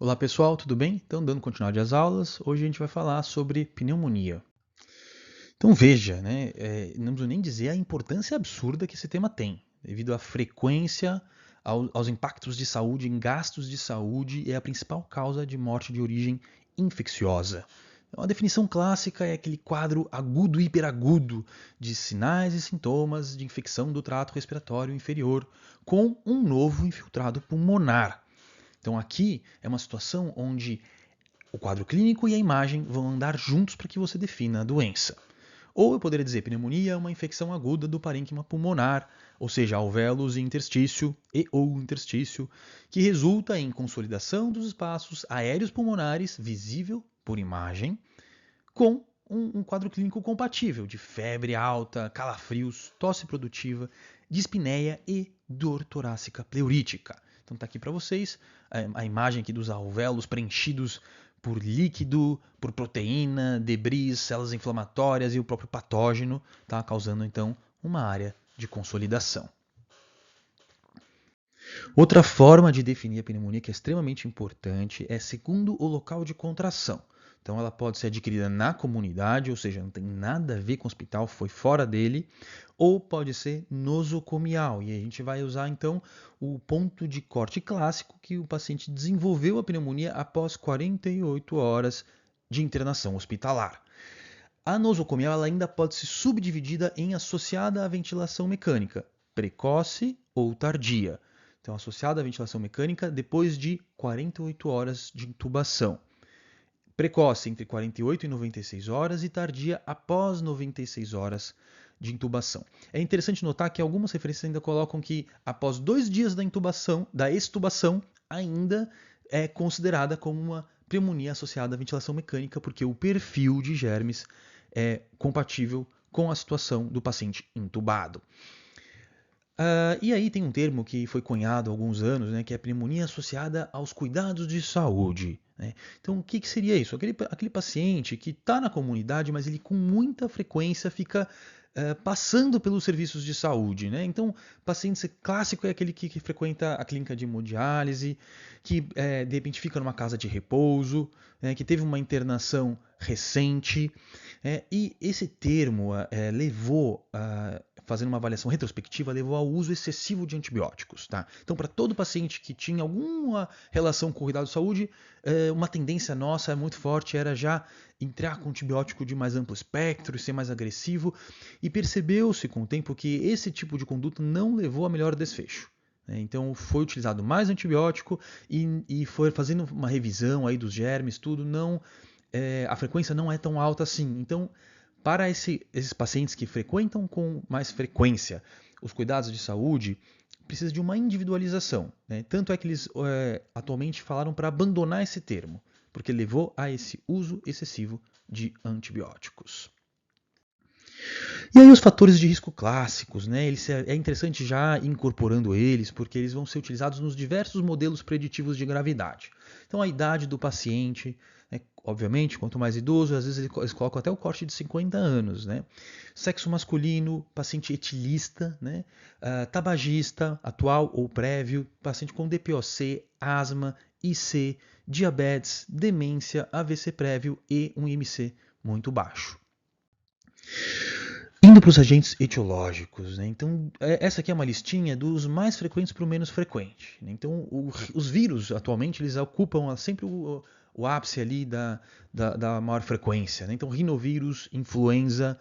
Olá pessoal, tudo bem? Então, dando continuidade às aulas, hoje a gente vai falar sobre pneumonia. Então veja, né, não preciso nem dizer a importância absurda que esse tema tem, devido à frequência, aos impactos de saúde, em gastos de saúde, é a principal causa de morte de origem infecciosa. Então, a definição clássica é aquele quadro agudo e hiperagudo de sinais e sintomas de infecção do trato respiratório inferior com um novo infiltrado pulmonar. Então aqui é uma situação onde o quadro clínico e a imagem vão andar juntos para que você defina a doença. Ou eu poderia dizer, pneumonia é uma infecção aguda do parênquima pulmonar, ou seja, alvéolos e ou interstício, que resulta em consolidação dos espaços aéreos pulmonares, visível por imagem, com um quadro clínico compatível de febre alta, calafrios, tosse produtiva, dispneia e dor torácica pleurítica. Então está aqui para vocês a imagem aqui dos alvéolos preenchidos por líquido, por proteína, debris, células inflamatórias e o próprio patógeno, tá? Causando então uma área de consolidação. Outra forma de definir a pneumonia que é extremamente importante é segundo o local de contração. Então ela pode ser adquirida na comunidade, ou seja, não tem nada a ver com o hospital, foi fora dele, ou pode ser nosocomial. E a gente vai usar então o ponto de corte clássico que o paciente desenvolveu a pneumonia após 48 horas de internação hospitalar. A nosocomial ela ainda pode ser subdividida em associada à ventilação mecânica, precoce ou tardia. Então, associada à ventilação mecânica depois de 48 horas de intubação. Precoce entre 48 e 96 horas e tardia após 96 horas de intubação. É interessante notar que algumas referências ainda colocam que após 2 dias da extubação, ainda é considerada como uma pneumonia associada à ventilação mecânica, porque o perfil de germes é compatível com a situação do paciente intubado. E aí tem um termo que foi cunhado há alguns anos, né, que é a pneumonia associada aos cuidados de saúde. Né? Então, o que seria isso? Aquele paciente que está na comunidade, mas ele com muita frequência fica passando pelos serviços de saúde. Né? Então, paciente clássico é aquele que frequenta a clínica de hemodiálise, que de repente fica numa casa de repouso, né, que teve uma internação recente. E esse termo levou fazendo uma avaliação retrospectiva, levou ao uso excessivo de antibióticos. Tá? Então, para todo paciente que tinha alguma relação com o cuidado de saúde, uma tendência nossa muito forte era já entrar com antibiótico de mais amplo espectro e ser mais agressivo, e percebeu-se com o tempo que esse tipo de conduta não levou a melhor desfecho. Então foi utilizado mais antibiótico e foi fazendo uma revisão aí dos germes, tudo, a frequência não é tão alta assim. Então, para esses pacientes que frequentam com mais frequência os cuidados de saúde, precisa de uma individualização. Né? Tanto é que eles atualmente falaram para abandonar esse termo, porque levou a esse uso excessivo de antibióticos. E aí os fatores de risco clássicos, né? É interessante já ir incorporando eles, porque eles vão ser utilizados nos diversos modelos preditivos de gravidade. Então a idade do paciente, né? Obviamente, quanto mais idoso, às vezes eles colocam até o corte de 50 anos, né? Sexo masculino, paciente etilista, né? Tabagista, atual ou prévio, paciente com DPOC, asma, IC, diabetes, demência, AVC prévio e um IMC muito baixo. Indo para os agentes etiológicos, né? Então essa aqui é uma listinha dos mais frequentes para o menos frequente. Né? Então os vírus atualmente eles ocupam sempre o ápice ali da maior frequência. Né? Então rinovírus, influenza.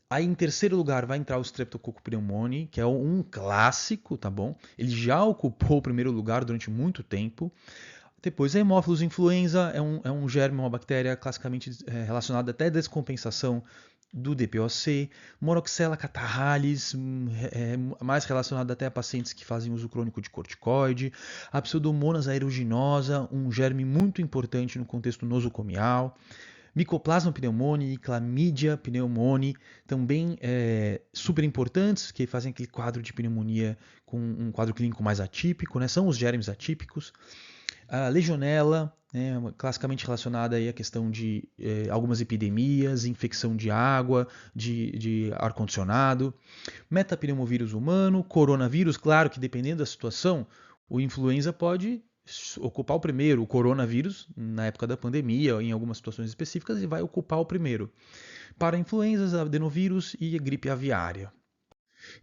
Aí em terceiro lugar vai entrar o Streptococcus pneumoniae, que é um clássico, tá bom? Ele já ocupou o primeiro lugar durante muito tempo. Depois, a Haemophilus influenza é um germe, uma bactéria classicamente relacionada até à descompensação do DPOC. Moraxella catarrhalis, mais relacionada até a pacientes que fazem uso crônico de corticoide. A Pseudomonas aeruginosa, um germe muito importante no contexto nosocomial. Mycoplasma pneumoniae e Chlamydia pneumoniae, também super importantes, que fazem aquele quadro de pneumonia com um quadro clínico mais atípico, né? São os germes atípicos. A legionela, né, classicamente relacionada aí à questão de algumas epidemias, infecção de água, de ar-condicionado. Metapneumovírus humano, coronavírus, claro que dependendo da situação, o influenza pode ocupar o primeiro, o coronavírus, na época da pandemia, em algumas situações específicas, ele vai ocupar o primeiro. Para influenzas, adenovírus e a gripe aviária.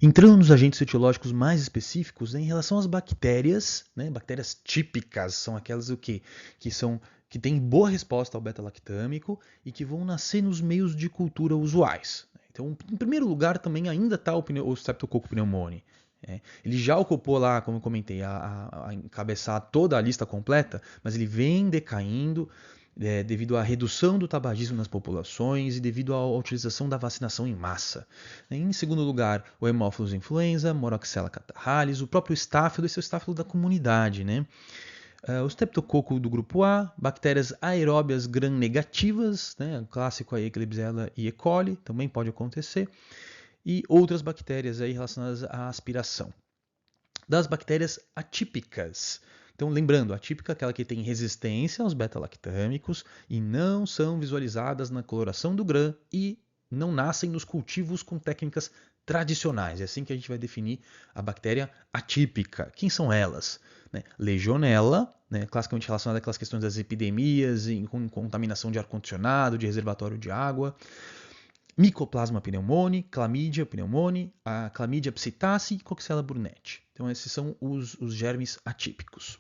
Entrando nos agentes etiológicos mais específicos, em relação às bactérias, né, bactérias típicas são aquelas que têm boa resposta ao beta-lactâmico e que vão nascer nos meios de cultura usuais. Então, em primeiro lugar, também ainda está o Streptococcus pneumoniae. Ele já ocupou lá, como eu comentei, a encabeçar toda a lista completa, mas ele vem decaindo devido à redução do tabagismo nas populações e devido à utilização da vacinação em massa. Em segundo lugar, o Haemophilus influenza, Moraxella catarrhalis, o próprio estáfilo, esse é o estáfilo da comunidade, né? O streptococo do grupo A, bactérias aeróbias gram-negativas, né? O clássico aí, Klebsiella e E. coli, também pode acontecer, e outras bactérias aí relacionadas à aspiração. Das bactérias atípicas. Então, lembrando, atípica é aquela que tem resistência aos beta-lactâmicos e não são visualizadas na coloração do gram e não nascem nos cultivos com técnicas tradicionais. É assim que a gente vai definir a bactéria atípica. Quem são elas? Legionella, classicamente relacionada àquelas questões das epidemias, com contaminação de ar-condicionado, de reservatório de água. Mycoplasma pneumoniae, Chlamydia pneumoniae, a Chlamydia psittaci e Coxiella burnetii. Então esses são os germes atípicos.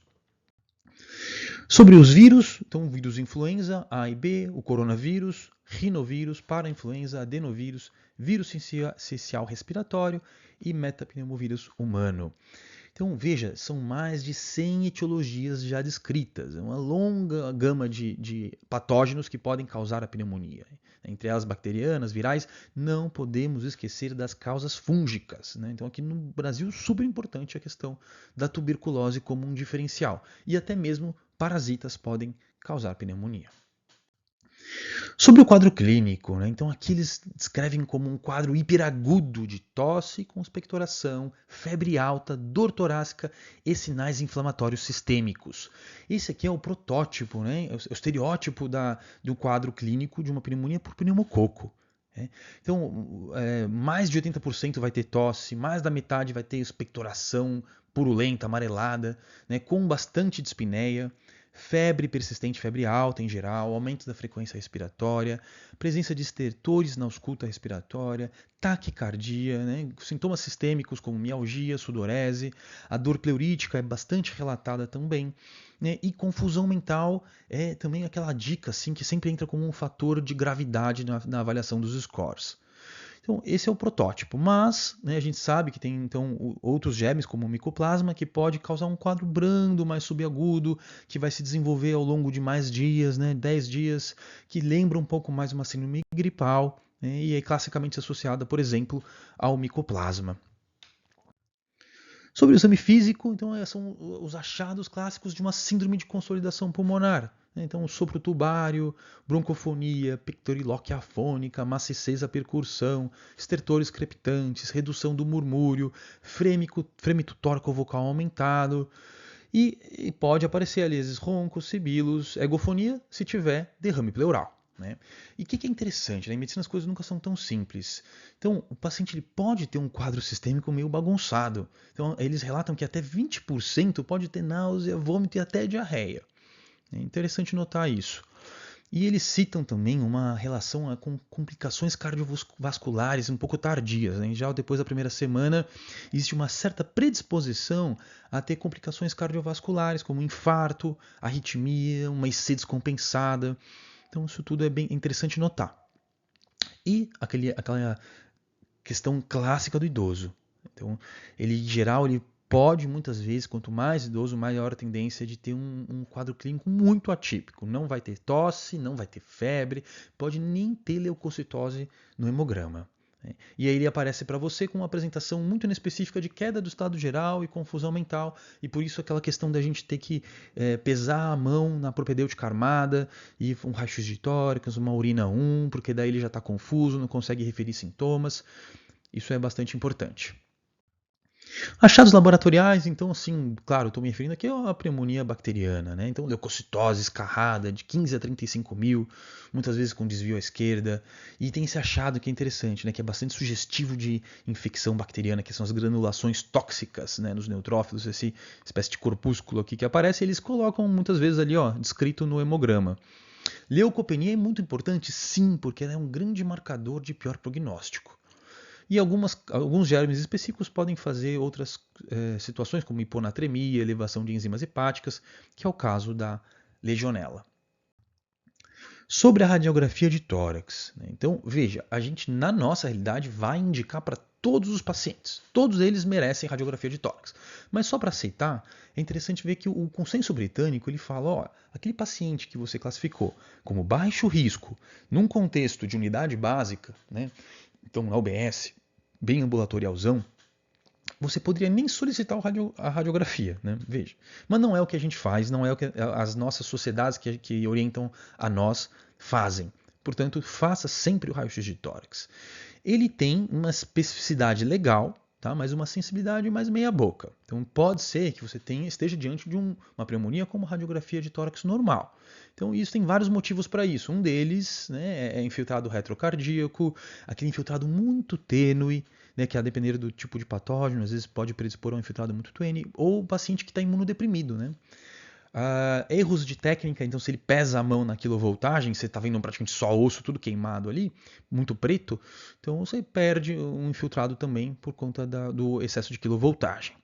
Sobre os vírus, então o vírus influenza A e B, o coronavírus, rinovírus, parainfluenza, adenovírus, vírus sincial respiratório e metapneumovírus humano. Então, veja, são mais de 100 etiologias já descritas, uma longa gama de patógenos que podem causar a pneumonia. Entre elas, bacterianas, virais, não podemos esquecer das causas fúngicas. Então, aqui no Brasil, super importante a questão da tuberculose como um diferencial. E até mesmo parasitas podem causar pneumonia. Sobre o quadro clínico, então aqui eles descrevem como um quadro hiperagudo de tosse com expectoração, febre alta, dor torácica e sinais inflamatórios sistêmicos. Esse aqui é o protótipo, é o estereótipo do quadro clínico de uma pneumonia por pneumococo. Então, mais de 80% vai ter tosse, mais da metade vai ter expectoração purulenta, amarelada, com bastante dispneia, febre persistente, febre alta em geral, aumento da frequência respiratória, presença de estertores na ausculta respiratória, taquicardia, sintomas sistêmicos como mialgia, sudorese, a dor pleurítica é bastante relatada também, e confusão mental é também aquela dica assim, que sempre entra como um fator de gravidade na avaliação dos scores. Então, esse é o protótipo, mas a gente sabe que tem então outros germes, como o micoplasma, que pode causar um quadro brando, mais subagudo, que vai se desenvolver ao longo de mais dias, 10 dias, que lembra um pouco mais uma síndrome gripal, e é classicamente associada, por exemplo, ao micoplasma. Sobre o exame físico, então, são os achados clássicos de uma síndrome de consolidação pulmonar. Então, sopro tubário, broncofonia, pectoriloquia afônica, maciçez à percussão, estertores crepitantes, redução do murmúrio, frêmito tóraco-vocal aumentado. E pode aparecer, às vezes, roncos, sibilos, egofonia, se tiver derrame pleural. E o que é interessante, em medicina as coisas nunca são tão simples. Então, o paciente ele pode ter um quadro sistêmico meio bagunçado. Então, eles relatam que até 20% pode ter náusea, vômito e até diarreia. É interessante notar isso. E eles citam também uma relação com complicações cardiovasculares um pouco tardias. Já depois da primeira semana, existe uma certa predisposição a ter complicações cardiovasculares, como infarto, arritmia, uma IC descompensada. Então, isso tudo é bem interessante notar. E aquela questão clássica do idoso. Então, ele, em geral, ele pode, muitas vezes, quanto mais idoso, maior a tendência de ter um quadro clínico muito atípico. Não vai ter tosse, não vai ter febre, pode nem ter leucocitose no hemograma. E aí ele aparece para você com uma apresentação muito inespecífica de queda do estado geral e confusão mental, e por isso aquela questão da gente ter que pesar a mão na propedêutica armada, e um raio-x de tórax, uma urina 1, porque daí ele já está confuso, não consegue referir sintomas. Isso é bastante importante. Achados laboratoriais, então, assim, claro, estou me referindo aqui à pneumonia bacteriana, né? Então, leucocitose escarrada de 15 a 35 mil, muitas vezes com desvio à esquerda. E tem esse achado que é interessante, né? Que é bastante sugestivo de infecção bacteriana, que são as granulações tóxicas, né? Nos neutrófilos, essa espécie de corpúsculo aqui que aparece, eles colocam muitas vezes ali, ó, descrito no hemograma. Leucopenia é muito importante? Sim, porque ela é um grande marcador de pior prognóstico. E alguns germes específicos podem fazer outras situações, como hiponatremia, elevação de enzimas hepáticas, que é o caso da legionela. Sobre a radiografia de tórax, né? Então, veja, a gente na nossa realidade vai indicar para todos os pacientes. Todos eles merecem radiografia de tórax. Mas só para aceitar, é interessante ver que o consenso britânico ele fala, ó, aquele paciente que você classificou como baixo risco, num contexto de unidade básica, né? Então na UBS, bem ambulatorialzão, você poderia nem solicitar a radiografia, né? Veja. Mas não é o que a gente faz, não é o que as nossas sociedades que orientam a nós fazem. Portanto, faça sempre o raio-x de tórax. Ele tem uma especificidade legal, tá? Mas uma sensibilidade mais meia boca. Então pode ser que você esteja diante de uma pneumonia como radiografia de tórax normal. Então isso tem vários motivos para isso. Um deles, né, é infiltrado retrocardíaco, aquele infiltrado muito tênue, né, que a depender do tipo de patógeno, às vezes pode predispor a um infiltrado muito tênue, ou o paciente que está imunodeprimido, né? Erros de técnica, então se ele pesa a mão na quilovoltagem, você está vendo praticamente só osso, tudo queimado ali, muito preto, então você perde um infiltrado também por conta do excesso de quilovoltagem.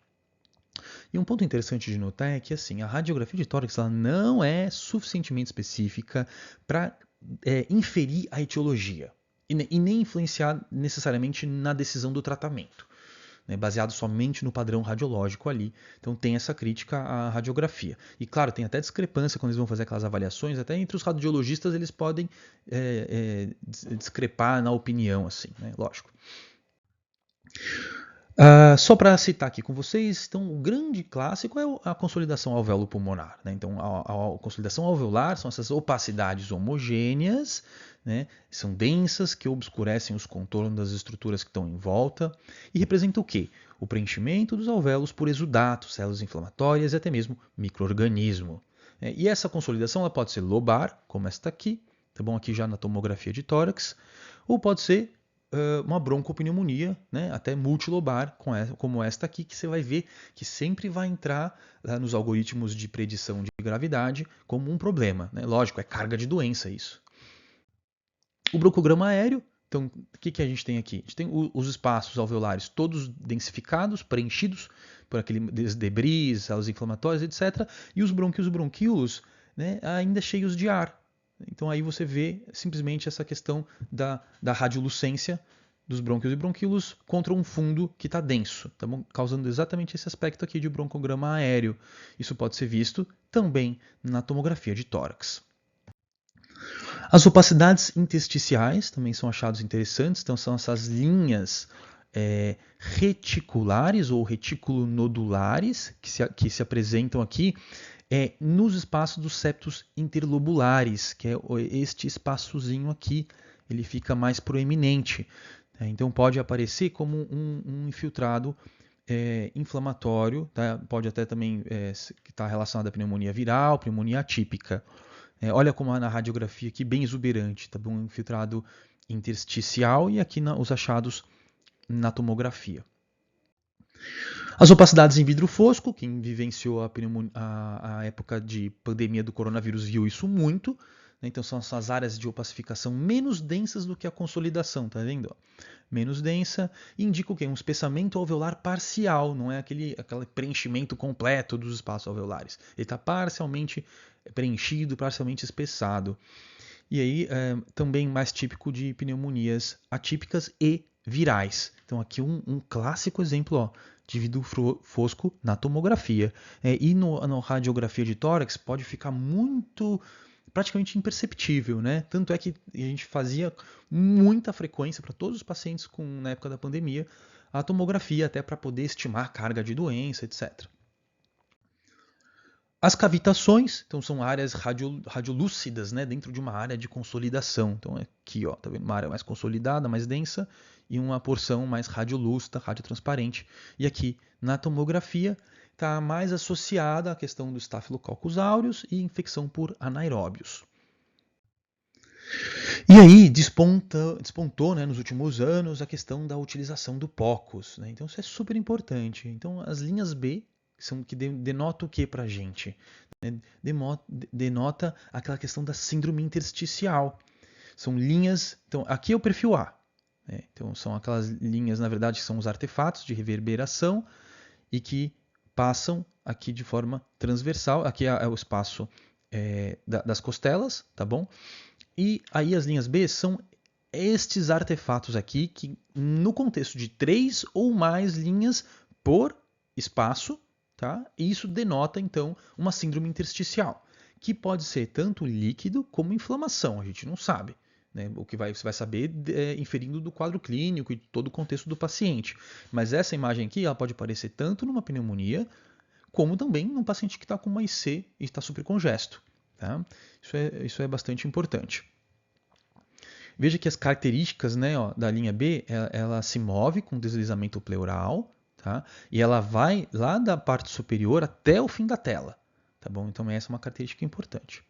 E um ponto interessante de notar é que assim, a radiografia de tórax ela não é suficientemente específica para inferir a etiologia e nem influenciar necessariamente na decisão do tratamento, né, baseado somente no padrão radiológico ali. Então tem essa crítica à radiografia. E claro, tem até discrepância quando eles vão fazer aquelas avaliações, até entre os radiologistas eles podem discrepar na opinião, assim, né, lógico. Só para citar aqui com vocês, então o grande clássico é a consolidação alveolo-pulmonar, né? Então a consolidação alveolar são essas opacidades homogêneas, né? São densas que obscurecem os contornos das estruturas que estão em volta e representam o quê? O preenchimento dos alvéolos por exudatos, células inflamatórias e até mesmo micro-organismo. E essa consolidação ela pode ser lobar, como esta aqui, tá bom? Aqui já na tomografia de tórax, ou pode ser uma broncopneumonia, né, até multilobar, como esta aqui, que você vai ver que sempre vai entrar nos algoritmos de predição de gravidade como um problema. Né? Lógico, é carga de doença isso. O broncograma aéreo, então o que a gente tem aqui? A gente tem os espaços alveolares todos densificados, preenchidos por aqueles debris, células inflamatórias, etc. E os brônquios e bronquíolos, né, ainda cheios de ar. Então aí você vê simplesmente essa questão da radiolucência dos brônquios e bronquíolos contra um fundo que está denso, tá bom? Causando exatamente esse aspecto aqui de broncograma aéreo. Isso pode ser visto também na tomografia de tórax. As opacidades intersticiais também são achados interessantes, então são essas linhas reticulares ou reticulonodulares que se apresentam aqui nos espaços dos septos interlobulares, que é este espaçozinho aqui, ele fica mais proeminente. Então pode aparecer como um infiltrado inflamatório, tá? Pode até também estar relacionado à pneumonia viral, pneumonia atípica. Olha como na radiografia aqui, bem exuberante, tá bom? Infiltrado intersticial e aqui os achados na tomografia. As opacidades em vidro fosco, quem vivenciou a época de pandemia do coronavírus viu isso muito. Né? Então são essas áreas de opacificação menos densas do que a consolidação, tá vendo? Menos densa, indica o quê? Um espessamento alveolar parcial, não é aquele preenchimento completo dos espaços alveolares. Ele está parcialmente preenchido, parcialmente espessado. E aí também mais típico de pneumonias atípicas e virais. Então aqui um clássico exemplo, ó, de vidro fosco na tomografia. E na radiografia de tórax pode ficar praticamente imperceptível, né? Tanto é que a gente fazia muita frequência para todos os pacientes na época da pandemia a tomografia até para poder estimar a carga de doença, etc. As cavitações, então são áreas radiolúcidas, né, dentro de uma área de consolidação. Então aqui, ó, tá vendo uma área mais consolidada, mais densa e uma porção mais radiolúcida, radiotransparente. E aqui na tomografia está mais associada à questão do Staphylococcus aureus e infecção por anaeróbios. E aí despontou, né, nos últimos anos a questão da utilização do POCUS, né? Então isso é super importante. Então as linhas B são que denota o que para a gente? Né? Denota aquela questão da síndrome intersticial. São linhas. Então aqui é o perfil A. Né? Então são aquelas linhas, na verdade, que são os artefatos de reverberação e que passam aqui de forma transversal. Aqui é o espaço das costelas, tá bom? E aí as linhas B são estes artefatos aqui que, no contexto de 3 ou mais linhas por espaço, tá? Isso denota então uma síndrome intersticial, que pode ser tanto líquido como inflamação, a gente não sabe. Né? O que você vai saber inferindo do quadro clínico e todo o contexto do paciente. Mas essa imagem aqui ela pode aparecer tanto numa pneumonia, como também num paciente que está com uma IC e está supercongesto. Tá? Isso é bastante importante. Veja que as características, né, ó, da linha B, ela se move com deslizamento pleural, tá? E ela vai lá da parte superior até o fim da tela, tá bom? Então essa é uma característica importante.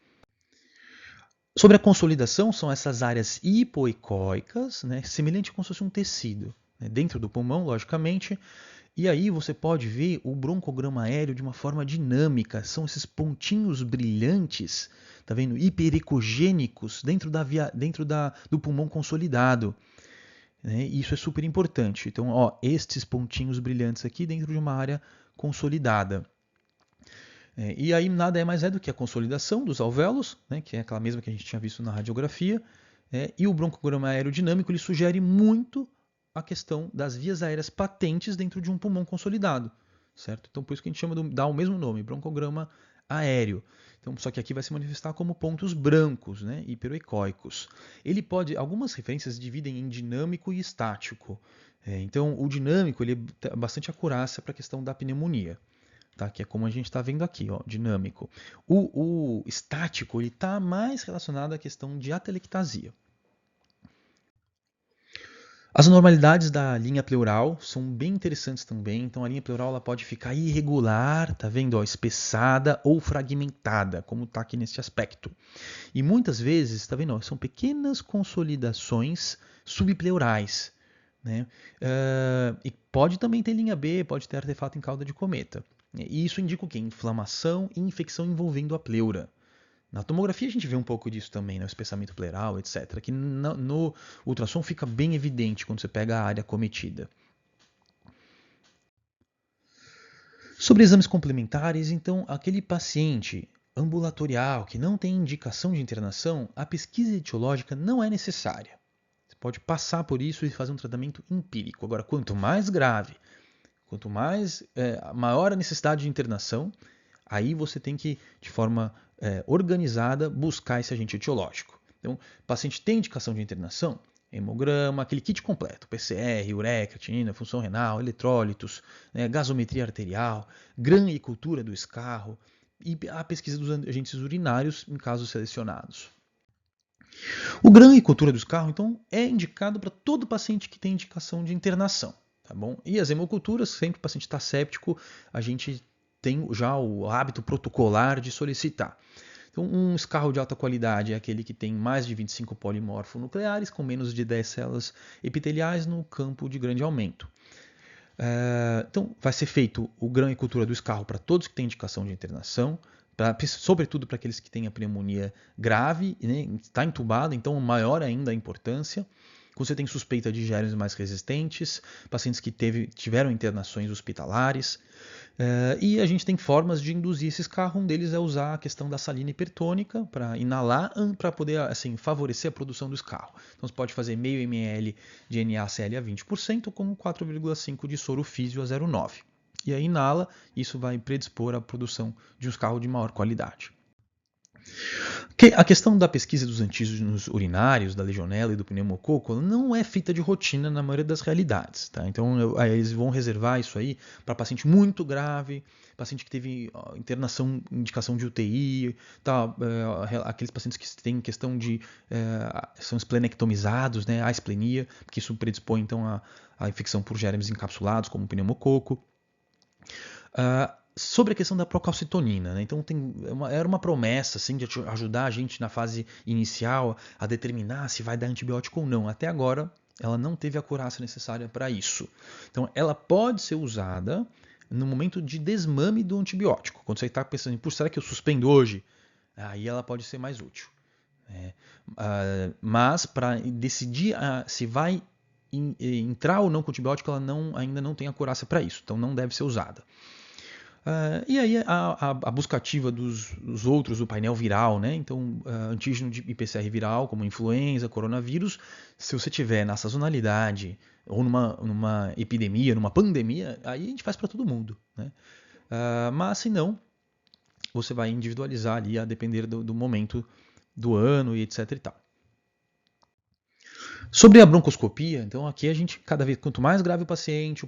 Sobre a consolidação, são essas áreas hipoecóicas, né, semelhante como se fosse um tecido, né, dentro do pulmão, logicamente. E aí você pode ver o broncograma aéreo de uma forma dinâmica. São esses pontinhos brilhantes, tá vendo? Hiperecogênicos dentro do pulmão consolidado. Né? E isso é super importante. Então, ó, estes pontinhos brilhantes aqui dentro de uma área consolidada. E aí nada mais é do que a consolidação dos alvéolos, né, que é aquela mesma que a gente tinha visto na radiografia, e o broncograma aerodinâmico ele sugere muito a questão das vias aéreas patentes dentro de um pulmão consolidado, certo? Então por isso que a gente dá o mesmo nome, broncograma aéreo. Então, só que aqui vai se manifestar como pontos brancos, né, hiperoicóicos. Algumas referências dividem em dinâmico e estático. Então o dinâmico ele é bastante acurácia para a questão da pneumonia. Tá? Que é como a gente está vendo aqui, ó, dinâmico. O estático está mais relacionado à questão de atelectasia. As anormalidades da linha pleural são bem interessantes também. Então a linha pleural ela pode ficar irregular, tá vendo? Ó, espessada ou fragmentada, como está aqui nesse aspecto. E muitas vezes, tá vendo? Ó, são pequenas consolidações subpleurais. Né? E pode também ter linha B, pode ter artefato em cauda de cometa. E isso indica o quê? Inflamação e infecção envolvendo a pleura. Na tomografia a gente vê um pouco disso também, né? O espessamento pleural, etc. Que no ultrassom fica bem evidente quando você pega a área acometida. Sobre exames complementares, então, aquele paciente ambulatorial que não tem indicação de internação, a pesquisa etiológica não é necessária. Você pode passar por isso e fazer um tratamento empírico. Agora, quanto mais grave, quanto maior a necessidade de internação, aí você tem que, de forma organizada, buscar esse agente etiológico. Então, o paciente tem indicação de internação, hemograma, aquele kit completo, PCR, ureia, creatinina, função renal, eletrólitos, gasometria arterial, GRAM e cultura do escarro e a pesquisa dos agentes urinários em casos selecionados. O GRAM e cultura do escarro, então, é indicado para todo paciente que tem indicação de internação. Tá bom? E as hemoculturas, sempre que o paciente está séptico, a gente tem já o hábito protocolar de solicitar. Então, um escarro de alta qualidade é aquele que tem mais de 25 polimorfonucleares, com menos de 10 células epiteliais no campo de grande aumento. Então, vai ser feito o GRAM e cultura do escarro para todos que têm indicação de internação, sobretudo para aqueles que têm a pneumonia grave, né, está entubado, então maior ainda a importância. Quando você tem suspeita de germes mais resistentes, pacientes que tiveram internações hospitalares. E a gente tem formas de induzir esse escarro. Um deles é usar a questão da salina hipertônica para inalar, para poder assim, favorecer a produção do escarro. Então você pode fazer meio ml de NaCl a 20%, com 4,5 de soro físio a 0,9. E aí inala, isso vai predispor à produção de um escarro de maior qualidade. A questão da pesquisa dos antígenos urinários, da legionela e do pneumococo, não é feita de rotina na maioria das realidades. Tá? Então, eles vão reservar isso aí para paciente muito grave, paciente que teve internação, indicação de UTI, tá? Aqueles pacientes que têm questão de são esplenectomizados, né? A esplenia, que isso predispõe então a infecção por germes encapsulados, como o pneumococo. Sobre a questão da procalcitonina, né? Então era uma promessa assim, de ajudar a gente na fase inicial a determinar se vai dar antibiótico ou não. Até agora, ela não teve a acurácia necessária para isso. Então, ela pode ser usada no momento de desmame do antibiótico. Quando você está pensando, será que eu suspendo hoje? Aí ela pode ser mais útil. Mas para decidir se vai entrar ou não com o antibiótico, ela ainda não tem acurácia para isso. Então, não deve ser usada. E aí a busca ativa dos outros, do painel viral, né? Então, antígeno de PCR viral, como influenza, coronavírus, se você tiver na sazonalidade ou numa epidemia, numa pandemia, aí a gente faz para todo mundo, né? Mas se não, você vai individualizar ali a depender do momento do ano e etc e tal. Sobre a broncoscopia, então aqui a gente, cada vez, quanto mais grave o paciente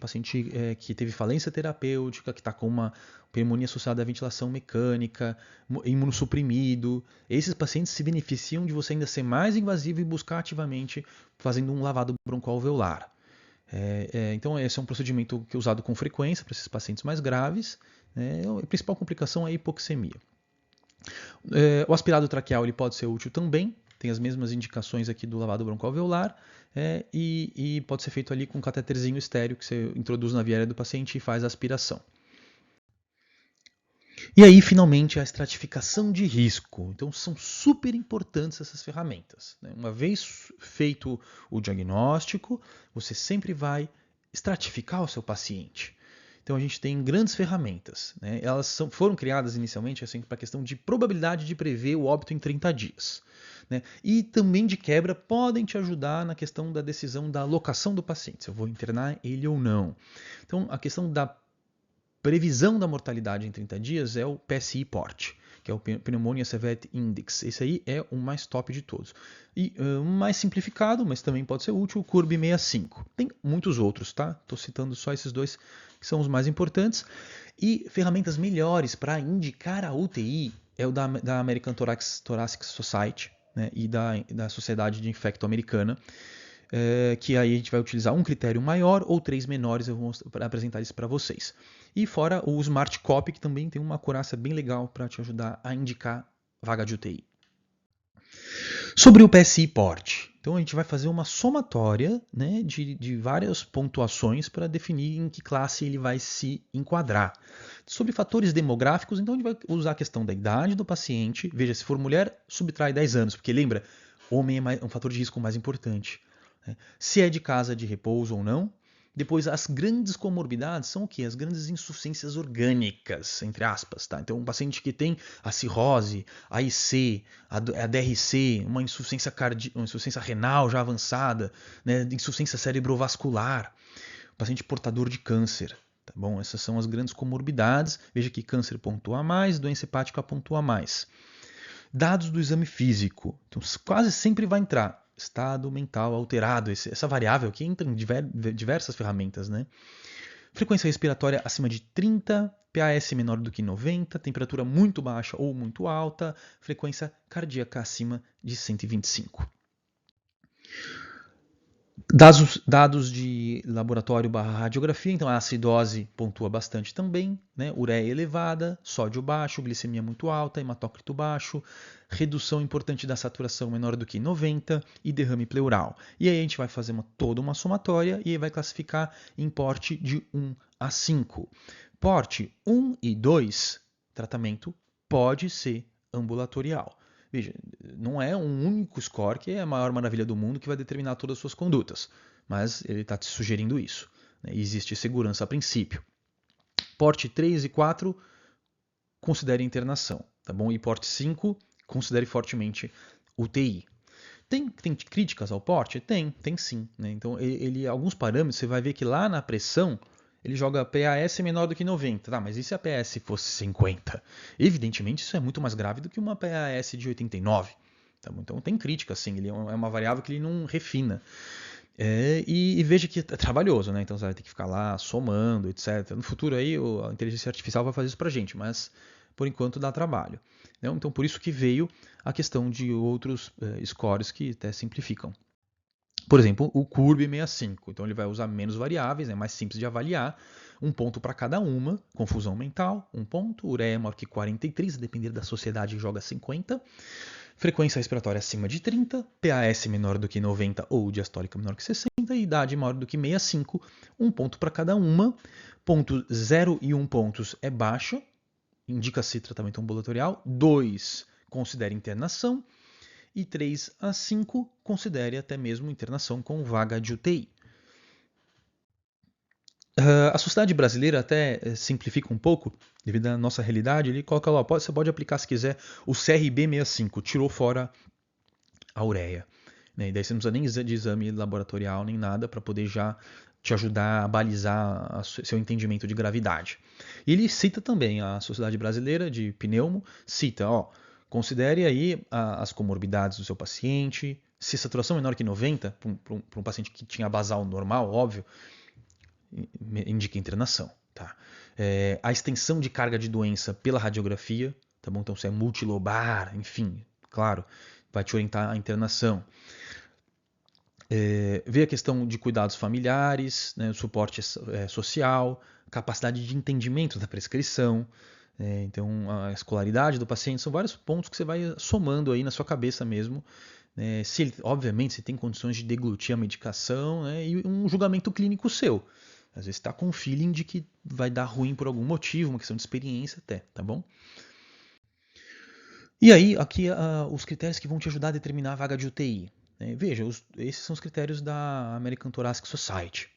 que teve falência terapêutica, que está com uma pneumonia associada à ventilação mecânica, imunossuprimido, esses pacientes se beneficiam de você ainda ser mais invasivo e buscar ativamente fazendo um lavado broncoalveolar. Então esse é um procedimento que é usado com frequência para esses pacientes mais graves. A principal complicação é a hipoxemia. O aspirado traqueal ele pode ser útil também, tem as mesmas indicações aqui do lavado broncoalveolar e pode ser feito ali com um cateterzinho estéreo que você introduz na viária do paciente e faz a aspiração. E aí, finalmente, a estratificação de risco. Então, são super importantes essas ferramentas. Uma vez feito o diagnóstico, você sempre vai estratificar o seu paciente. Então, a gente tem grandes ferramentas. Né? Elas foram criadas inicialmente assim, para a questão de probabilidade de prever o óbito em 30 dias. Né? E também, de quebra, podem te ajudar na questão da decisão da alocação do paciente, se eu vou internar ele ou não. Então, a questão da previsão da mortalidade em 30 dias é o PSI-PORT, que é o Pneumonia Severity Index. Esse aí é o mais top de todos. E mais simplificado, mas também pode ser útil, o CURB-65. Tem muitos outros, tá? Estou citando só esses dois que são os mais importantes. E ferramentas melhores para indicar a UTI é o da American Thoracic Society, né, e da Sociedade de Infecto Americana, que aí a gente vai utilizar um critério maior ou 3 menores, eu vou apresentar isso para vocês. E fora o Smart Copy, que também tem uma acurácia bem legal para te ajudar a indicar vaga de UTI. Sobre o PSI-PORT, então a gente vai fazer uma somatória, né, de várias pontuações para definir em que classe ele vai se enquadrar. Sobre fatores demográficos, então a gente vai usar a questão da idade do paciente. Veja, se for mulher, subtrai 10 anos, porque lembra, homem é um fator de risco mais importante. Se é de casa de repouso ou não. Depois, as grandes comorbidades são o quê? As grandes insuficiências orgânicas, entre aspas. Tá? Então, um paciente que tem a cirrose, a IC, a DRC, uma insuficiência renal já avançada, né? Insuficiência cerebrovascular, paciente portador de câncer. Tá bom? Essas são as grandes comorbidades. Veja que câncer pontua mais, doença hepática pontua mais. Dados do exame físico. Então, quase sempre vai entrar estado mental alterado, essa variável que entra em diversas ferramentas, né? Frequência respiratória acima de 30, PAS menor do que 90, temperatura muito baixa ou muito alta, frequência cardíaca acima de 125. Dados de laboratório / radiografia, então a acidose pontua bastante também, né? Ureia elevada, sódio baixo, glicemia muito alta, hematócrito baixo, redução importante da saturação menor do que 90 e derrame pleural. E aí a gente vai fazer toda uma somatória e aí vai classificar em porte de 1 a 5. Porte 1 e 2, tratamento pode ser ambulatorial. Veja, não é um único score que é a maior maravilha do mundo que vai determinar todas as suas condutas, mas ele está te sugerindo isso. Né? Existe segurança a princípio. Porte 3 e 4, considere internação. Tá bom? E porte 5, considere fortemente UTI. Tem críticas ao porte? Tem sim. Né? Então, alguns parâmetros, você vai ver que lá na pressão, ele joga PAS menor do que 90. Tá, mas e se a PAS fosse 50? Evidentemente, isso é muito mais grave do que uma PAS de 89. Tá bom? Então tem crítica, sim. Ele é uma variável que ele não refina. E veja que é trabalhoso, né? Então você vai ter que ficar lá somando, etc. No futuro aí a inteligência artificial vai fazer isso pra gente, mas por enquanto dá trabalho. Né? Então por isso que veio a questão de outros scores que até simplificam. Por exemplo, o CURB 65. Então ele vai usar menos variáveis, é mais simples de avaliar. Um ponto para cada uma, confusão mental, um ponto. Ureia maior que 43, a depender da sociedade joga 50. Frequência respiratória acima de 30, PAS menor do que 90 ou diastólica menor que 60 e idade maior do que 65, um ponto para cada uma. Ponto 0 e 1 pontos é baixa, indica-se tratamento ambulatorial. 2, considere internação. E 3 a 5, considere até mesmo internação com vaga de UTI. A sociedade brasileira até simplifica um pouco, devido à nossa realidade, ele coloca lá, você pode aplicar se quiser o CRB65, tirou fora a ureia. Né? E daí você não precisa nem de exame laboratorial, nem nada, para poder já te ajudar a balizar seu entendimento de gravidade. E ele cita também a Sociedade Brasileira de Pneumo, cita, considere aí as comorbidades do seu paciente, se a saturação é menor que 90, para um paciente que tinha basal normal, óbvio, indica internação. Tá? A extensão de carga de doença pela radiografia, tá bom? Então se é multilobar, enfim, claro, vai te orientar a internação. Ver a questão de cuidados familiares, né, suporte social, capacidade de entendimento da prescrição, então a escolaridade do paciente, são vários pontos que você vai somando aí na sua cabeça mesmo. Obviamente, se tem condições de deglutir a medicação, né, e um julgamento clínico seu. Às vezes está com um feeling de que vai dar ruim por algum motivo, uma questão de experiência até, tá bom? E aí, aqui os critérios que vão te ajudar a determinar a vaga de UTI. Veja, esses são os critérios da American Thoracic Society.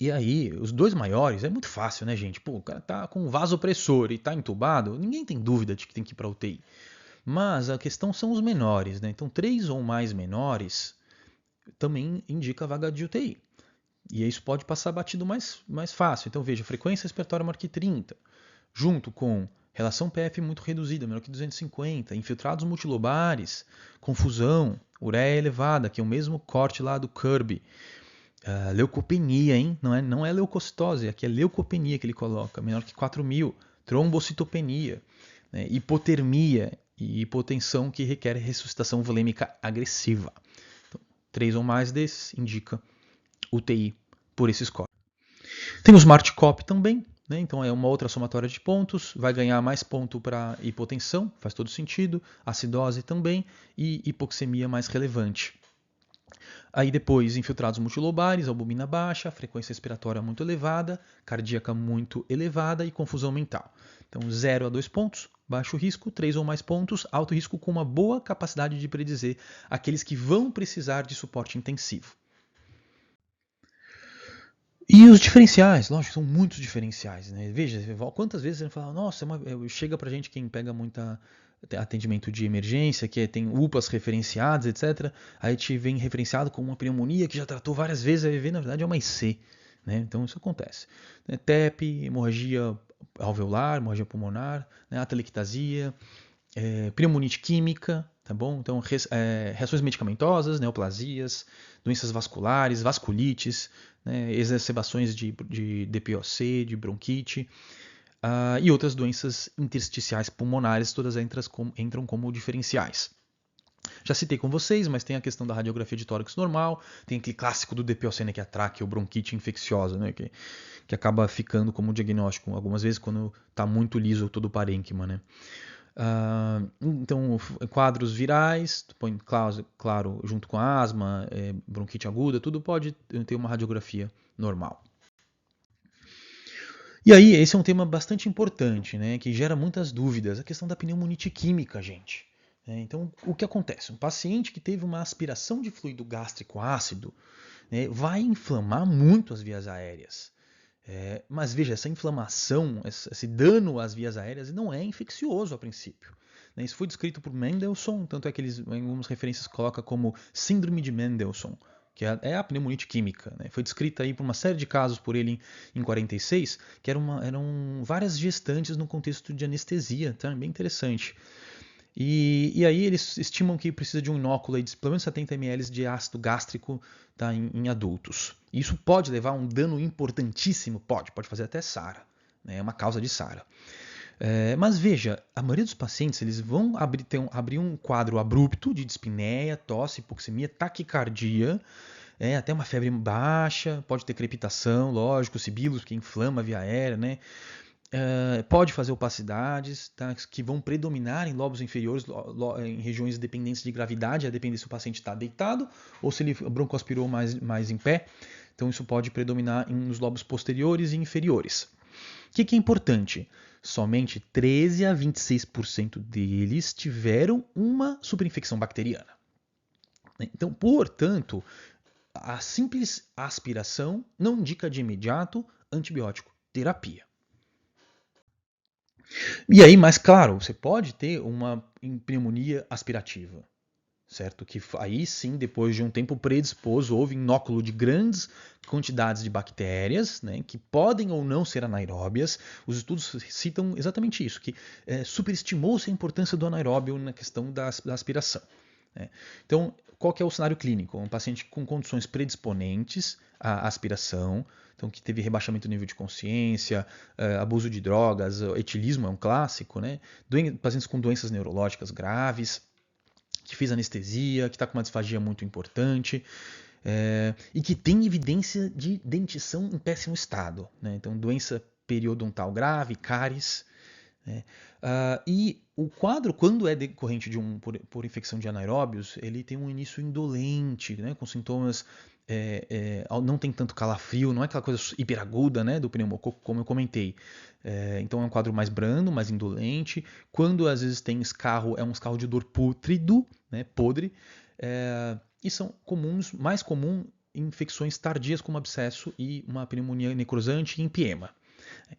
E aí, os dois maiores, é muito fácil, né, gente? Pô, o cara tá com um vasopressor e tá entubado, ninguém tem dúvida de que tem que ir para UTI. Mas a questão são os menores, né? Então, 3 ou mais menores também indica a vaga de UTI. E isso pode passar batido mais fácil. Então, veja, frequência respiratória maior que 30, junto com relação PF muito reduzida, menor que 250, infiltrados multilobares, confusão, ureia elevada, que é o mesmo corte lá do Kirby. Leucopenia, hein? Não é leucocitose, aqui é leucopenia que ele coloca, menor que 4.000, trombocitopenia, né? Hipotermia e hipotensão que requer ressuscitação volêmica agressiva. Então, 3 ou mais desses indica UTI por esse score. Tem o Smart Cop também, né? Então é uma outra somatória de pontos, vai ganhar mais ponto para hipotensão, faz todo sentido, acidose também e hipoxemia mais relevante. Aí depois, infiltrados multilobares, albumina baixa, frequência respiratória muito elevada, cardíaca muito elevada e confusão mental. Então 0 a 2 pontos, baixo risco, 3 ou mais pontos, alto risco com uma boa capacidade de predizer aqueles que vão precisar de suporte intensivo. E os diferenciais, lógico, são muitos diferenciais, né? Veja, quantas vezes você fala, nossa, chega pra gente quem pega muita atendimento de emergência, que tem UPAs referenciadas, etc. Aí te vem referenciado com uma pneumonia que já tratou várias vezes, aí vê, na verdade, é uma IC, né? Então isso acontece. TEP, hemorragia alveolar, hemorragia pulmonar, né? Atelectasia, pneumonite química, tá bom? Então, reações medicamentosas, neoplasias, doenças vasculares, vasculites, né? Exacerbações de DPOC, de bronquite, e outras doenças intersticiais pulmonares, todas entram como diferenciais. Já citei com vocês, mas tem a questão da radiografia de tórax normal, tem aquele clássico do DPOC, né, que é a tráquea ou bronquite infecciosa, né, que acaba ficando como diagnóstico, algumas vezes quando está muito liso todo o parênquima, né. Então, quadros virais, põe, claro, junto com a asma, bronquite aguda, tudo pode ter uma radiografia normal. E aí, esse é um tema bastante importante, né, que gera muitas dúvidas, a questão da pneumonite química, gente. Então, o que acontece? Um paciente que teve uma aspiração de fluido gástrico ácido, né, vai inflamar muito as vias aéreas. Mas veja, essa inflamação, esse dano às vias aéreas não é infeccioso a princípio. Isso foi descrito por Mendelssohn, tanto é que eles, em algumas referências, coloca como síndrome de Mendelssohn, que é a pneumonite química, né? Foi descrita aí por uma série de casos por ele em 46, que eram várias gestantes no contexto de anestesia, tá? Bem interessante. E aí eles estimam que precisa de um inóculo aí de pelo menos 70 ml de ácido gástrico, tá, em adultos. Isso pode levar a um dano importantíssimo, pode fazer até SARA, né? É uma causa de SARA. Mas veja, a maioria dos pacientes eles vão abrir um quadro abrupto de dispneia, tosse, hipoxemia, taquicardia, até uma febre baixa, pode ter crepitação, lógico, sibilos, que inflama a via aérea, né? Pode fazer opacidades, tá, que vão predominar em lobos inferiores, em regiões dependentes de gravidade, a depender se o paciente está deitado ou se ele broncoaspirou mais em pé. Então isso pode predominar nos lobos posteriores e inferiores. O que é importante? Somente 13 a 26% deles tiveram uma superinfecção bacteriana. Então, portanto, a simples aspiração não indica de imediato antibiótico terapia. E aí, mais claro, você pode ter uma pneumonia aspirativa, certo? Que aí sim, depois de um tempo predisposto, houve inóculo de grandes quantidades de bactérias, né, que podem ou não ser anaeróbias. Os estudos citam exatamente isso, que superestimou-se a importância do anaeróbio na questão da aspiração. Né? Então, qual que é o cenário clínico? Um paciente com condições predisponentes à aspiração, então que teve rebaixamento do nível de consciência, abuso de drogas, etilismo é um clássico, né? Pacientes com doenças neurológicas graves, que fez anestesia, que está com uma disfagia muito importante, e que tem evidência de dentição em péssimo estado. Né? Então, doença periodontal grave, cáries. Né? E o quadro, quando é decorrente por infecção de anaeróbios, ele tem um início indolente, né? Com sintomas, não tem tanto calafrio, não é aquela coisa hiperaguda, né, do pneumococo, como eu comentei. Então é um quadro mais brando, mais indolente. Quando às vezes tem escarro, é um escarro de odor pútrido, né, podre. E são mais comum em infecções tardias como abscesso e uma pneumonia necrosante e empiema.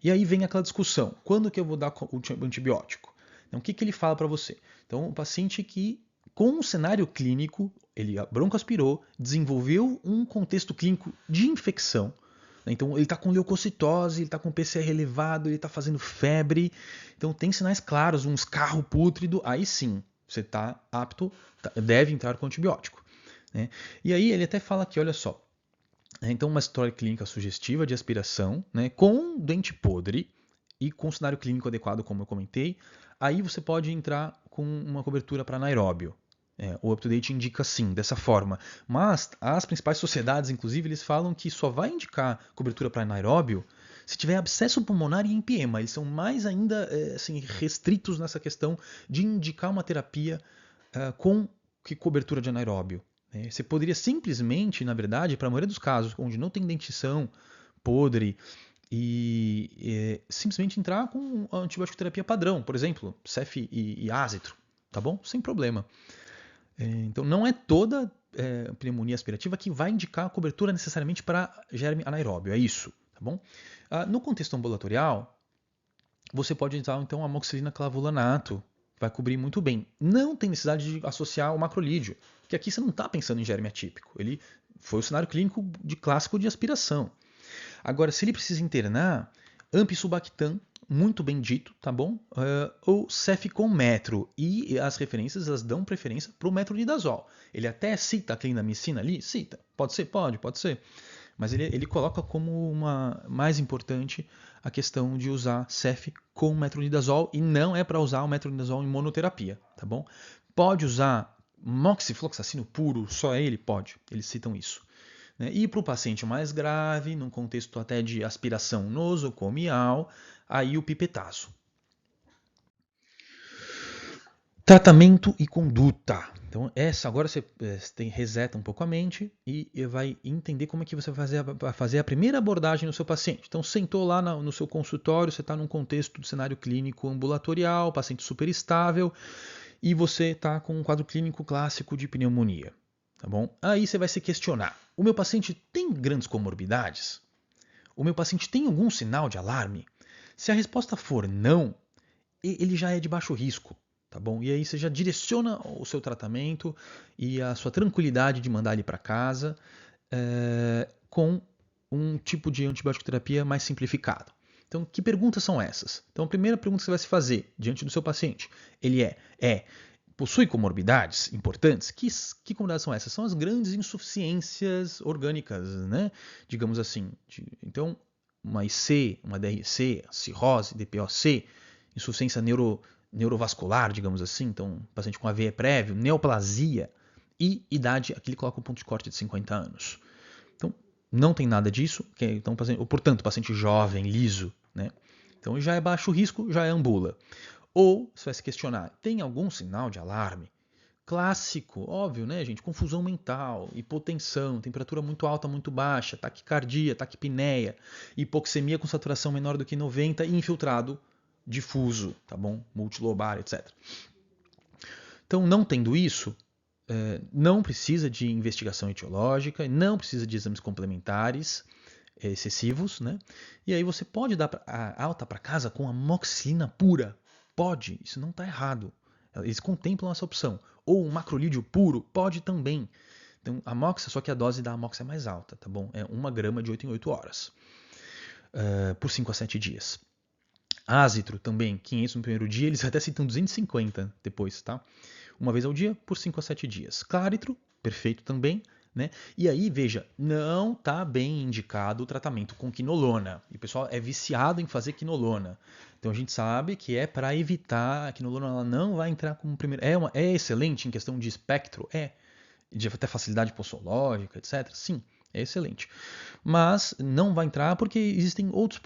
E aí vem aquela discussão, quando que eu vou dar o antibiótico? Então, o que ele fala para você? Então, o paciente que, com um cenário clínico, ele broncoaspirou, desenvolveu um contexto clínico de infecção, né? Então, ele está com leucocitose, ele está com PCR elevado, ele está fazendo febre, então tem sinais claros, um escarro pútrido, aí sim, você está apto, deve entrar com antibiótico. Né? E aí ele até fala aqui, olha só, então, uma história clínica sugestiva de aspiração, né, com dente podre e com cenário clínico adequado, como eu comentei, aí você pode entrar com uma cobertura para anaeróbio. O UpToDate indica sim, dessa forma. Mas as principais sociedades, inclusive, eles falam que só vai indicar cobertura para anaeróbio se tiver abscesso pulmonar e empiema. Eles são mais ainda assim, restritos nessa questão de indicar uma terapia com cobertura de anaeróbio. Você poderia simplesmente, na verdade, para a maioria dos casos onde não tem dentição podre, simplesmente entrar com a antibiótico terapia padrão, por exemplo, Cef e Azitro, tá bom? Sem problema. Então não é toda pneumonia aspirativa que vai indicar a cobertura necessariamente para germe anaeróbio, é isso, tá bom? No contexto ambulatorial, você pode usar então a amoxicilina clavulanato, vai cobrir muito bem. Não tem necessidade de associar o macrolídeo, porque aqui você não está pensando em germe atípico. Ele foi o cenário clínico clássico de aspiração. Agora, se ele precisa internar, ampicilbactam, muito bem dito, tá bom? Ou Cefcom-metro. E as referências elas dão preferência para o metronidazol. Ele até cita a clindamicina ali? Cita. Pode ser? Pode ser. Mas ele coloca como uma mais importante a questão de usar Cef com metronidazol e não é para usar o metronidazol em monoterapia, tá bom? Pode usar moxifloxacino puro, só ele pode, eles citam isso. Né? E para o paciente mais grave, num contexto até de aspiração nosocomial, aí o pipetazo. Tratamento e conduta. Então, agora você reseta um pouco a mente e vai entender como é que você vai fazer a primeira abordagem no seu paciente. Então, sentou lá no seu consultório, você está num contexto de cenário clínico ambulatorial, paciente super estável, e você está com um quadro clínico clássico de pneumonia. Tá bom? Aí você vai se questionar: o meu paciente tem grandes comorbidades? O meu paciente tem algum sinal de alarme? Se a resposta for não, ele já é de baixo risco. Tá bom? E aí você já direciona o seu tratamento e a sua tranquilidade de mandar ele para casa com um tipo de antibiótico terapia mais simplificado. Então, que perguntas são essas? Então, a primeira pergunta que você vai se fazer diante do seu paciente, ele possui comorbidades importantes? Que comorbidades são essas? São as grandes insuficiências orgânicas, né? Digamos assim. Então, uma IC, uma DRC, cirrose, DPOC, insuficiência neurovascular, digamos assim. Então, paciente com AVE prévio, neoplasia e idade, aqui ele coloca um ponto de corte de 50 anos. Então, não tem nada disso. Então, portanto, paciente jovem, liso, né? Então, já é baixo risco, já é ambula. Ou, você vai se questionar, tem algum sinal de alarme? Clássico, óbvio, né, gente? Confusão mental, hipotensão, temperatura muito alta, muito baixa, taquicardia, taquipneia, hipoxemia com saturação menor do que 90 e infiltrado difuso, tá bom? Multilobar, etc. Então, não tendo isso, não precisa de investigação etiológica, não precisa de exames complementares excessivos, né? E aí você pode dar a alta para casa com amoxicilina pura. Pode, isso não está errado. Eles contemplam essa opção. Ou um macrolídeo puro, pode também. Então, amoxa, só que a dose da amoxa é mais alta, tá bom? É 1 grama de 8 em 8 horas, por 5 a 7 dias. Azitro também, 500 no primeiro dia, eles até citam 250 depois, tá? Uma vez ao dia, por 5 a 7 dias. Claritro, perfeito também, né? E aí, veja, não está bem indicado o tratamento com quinolona. E o pessoal é viciado em fazer quinolona. Então a gente sabe que é para evitar, a quinolona ela não vai entrar como primeiro. É excelente em questão de espectro? De até facilidade possológica, etc. Sim, é excelente. Mas não vai entrar porque existem outros.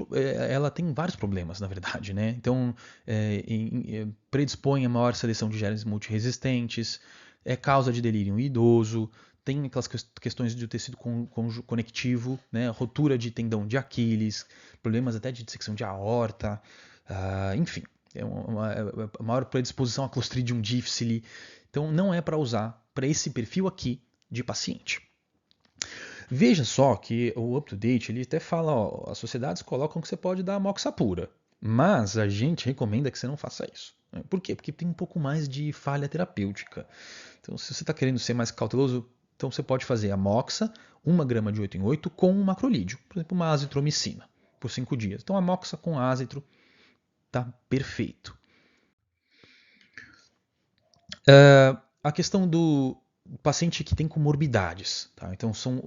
Ela tem vários problemas, na verdade, né? Então, predispõe a maior seleção de genes multiresistentes, é causa de delírio em idoso, tem aquelas questões do tecido conectivo, né? Rotura de tendão de Aquiles, problemas até de dissecção de aorta, enfim. É a maior predisposição a Clostridium difficile. Então, não é para usar para esse perfil aqui de paciente. Veja só que o UpToDate ele até fala, ó, as sociedades colocam que você pode dar amoxa pura, mas a gente recomenda que você não faça isso. Por quê? Porque tem um pouco mais de falha terapêutica. Então, se você está querendo ser mais cauteloso, então você pode fazer amoxa, 1 grama de 8 em 8, com um macrolídeo, por exemplo, uma azitromicina, por 5 dias. Então, amoxa com azitro tá perfeito. A questão do paciente que tem comorbidades. Tá? Então, são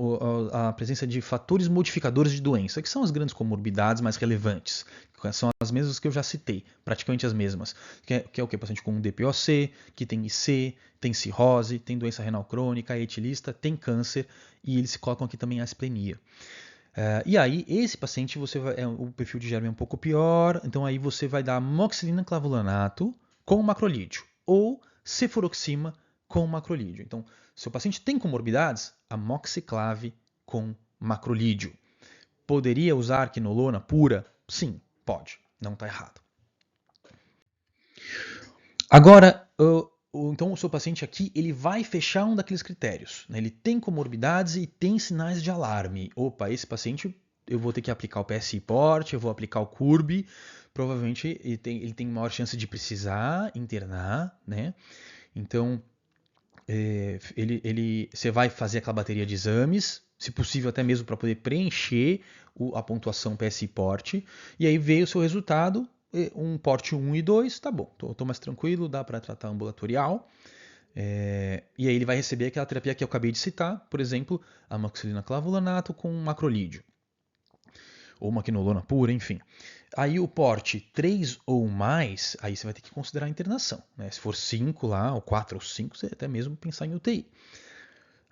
a presença de fatores modificadores de doença, que são as grandes comorbidades mais relevantes. São as mesmas que eu já citei, praticamente as mesmas. Que é o que? Paciente com DPOC, que tem IC, tem cirrose, tem doença renal crônica, etilista, tem câncer, e eles se colocam aqui também a asplenia. E aí, esse paciente, o perfil de germe é um pouco pior, então aí você vai dar amoxicilina clavulanato com macrolídeo, ou cefuroxima com macrolídeo. Então, se o paciente tem comorbidades, amoxiclave com macrolídeo. Poderia usar quinolona pura? Sim, pode. Não está errado. Agora, então o seu paciente aqui ele vai fechar um daqueles critérios. Né? Ele tem comorbidades e tem sinais de alarme. Opa, esse paciente eu vou ter que aplicar o PSI-PORT, eu vou aplicar o CURB. Provavelmente ele tem maior chance de precisar internar, né? Então, você vai fazer aquela bateria de exames, se possível até mesmo para poder preencher a pontuação PSI-PORT, e aí veio o seu resultado, um porte 1 e 2, tá bom, tô mais tranquilo, dá para tratar ambulatorial, e aí ele vai receber aquela terapia que eu acabei de citar, por exemplo, amoxicilina clavulanato com macrolídeo, ou uma quinolona pura, enfim. Aí o porte 3 ou mais, aí você vai ter que considerar a internação. Né? Se for 5 lá, ou 4 ou 5, você até mesmo pensar em UTI.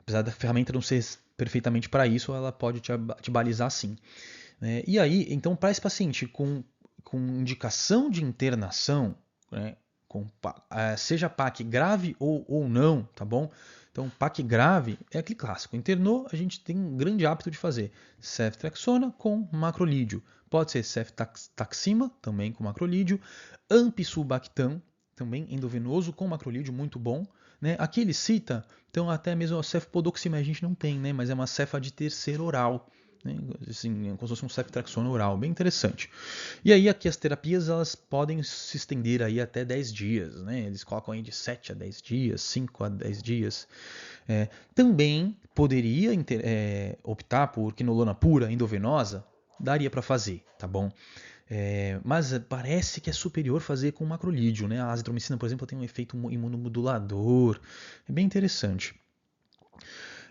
Apesar da ferramenta não ser perfeitamente para isso, ela pode te balizar sim. Né? E aí, então, para esse paciente com indicação de internação, né? Seja PAC grave ou não, tá bom? Então, PAC grave é aquele clássico. Internou, a gente tem um grande hábito de fazer ceftriaxona com macrolídeo. Pode ser ceftaxima, também com macrolídeo. Ampicilbactam, também endovenoso com macrolídeo, muito bom. Né? Aqui ele cita, então até mesmo a cefpodoxima a gente não tem, né? Mas é uma cefa de terceiro oral. né? Assim, como se fosse um ceftriaxona oral, bem interessante. E aí aqui as terapias elas podem se estender aí até 10 dias, né? Eles colocam aí de 7 a 10 dias, 5 a 10 dias. Também poderia optar por quinolona pura endovenosa, daria para fazer, tá bom? Mas parece que é superior fazer com macrolídeo, né? A azitromicina, por exemplo, tem um efeito imunomodulador, é bem interessante.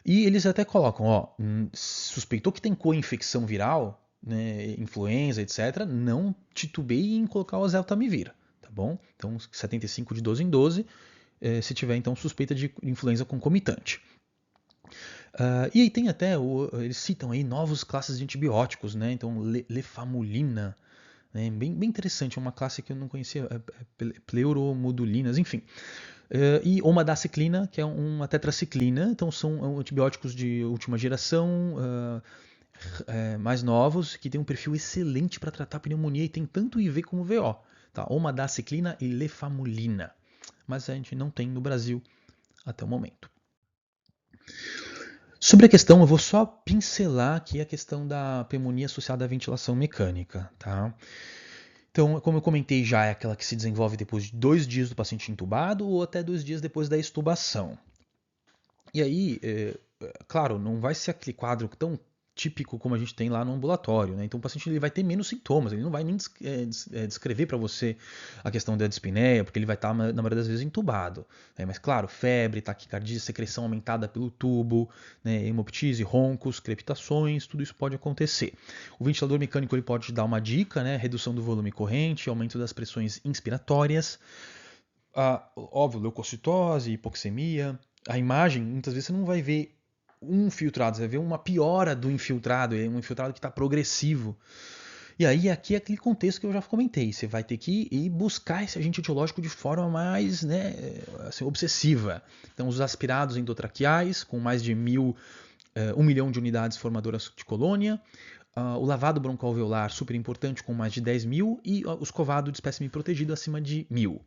E eles até colocam, suspeitou que tem co-infecção viral, né, influenza, etc., não titubeie em colocar o oseltamivir, tá bom? Então, 75 de 12 em 12, se tiver então suspeita de influenza concomitante. E aí tem até, eles citam aí novas classes de antibióticos, né? Então, lefamulina, né? Bem interessante, é uma classe que eu não conhecia, pleuromodulinas, enfim. E omadaciclina, que é uma tetraciclina, então são antibióticos de última geração, mais novos, que tem um perfil excelente para tratar pneumonia e tem tanto IV como VO. Tá? Omadaciclina e lefamulina, mas a gente não tem no Brasil até o momento. Sobre a questão, eu vou só pincelar aqui a questão da pneumonia associada à ventilação mecânica. Tá? Então, como eu comentei já, é aquela que se desenvolve depois de 2 dias do paciente intubado ou até 2 dias depois da extubação. E aí, claro, não vai ser aquele quadro tão típico como a gente tem lá no ambulatório, né? Então o paciente ele vai ter menos sintomas, ele não vai nem descrever para você a questão da dispneia, porque ele vai estar, na maioria das vezes, entubado. Mas claro, febre, taquicardia, secreção aumentada pelo tubo, né? Hemoptise, roncos, crepitações, tudo isso pode acontecer. O ventilador mecânico ele pode dar uma dica, né? Redução do volume corrente, aumento das pressões inspiratórias, óbvio, leucocitose, hipoxemia. A imagem, muitas vezes você não vai ver um filtrado, você vai ver uma piora do infiltrado, um infiltrado que está progressivo. E aí aqui é aquele contexto que eu já comentei, você vai ter que ir buscar esse agente etiológico de forma mais, né, assim, obsessiva. Então os aspirados endotraqueais, com mais de 1 milhão de unidades formadoras de colônia, o lavado broncoalveolar, super importante, com mais de 10 mil, e o escovado de espécime protegido acima de 1.000.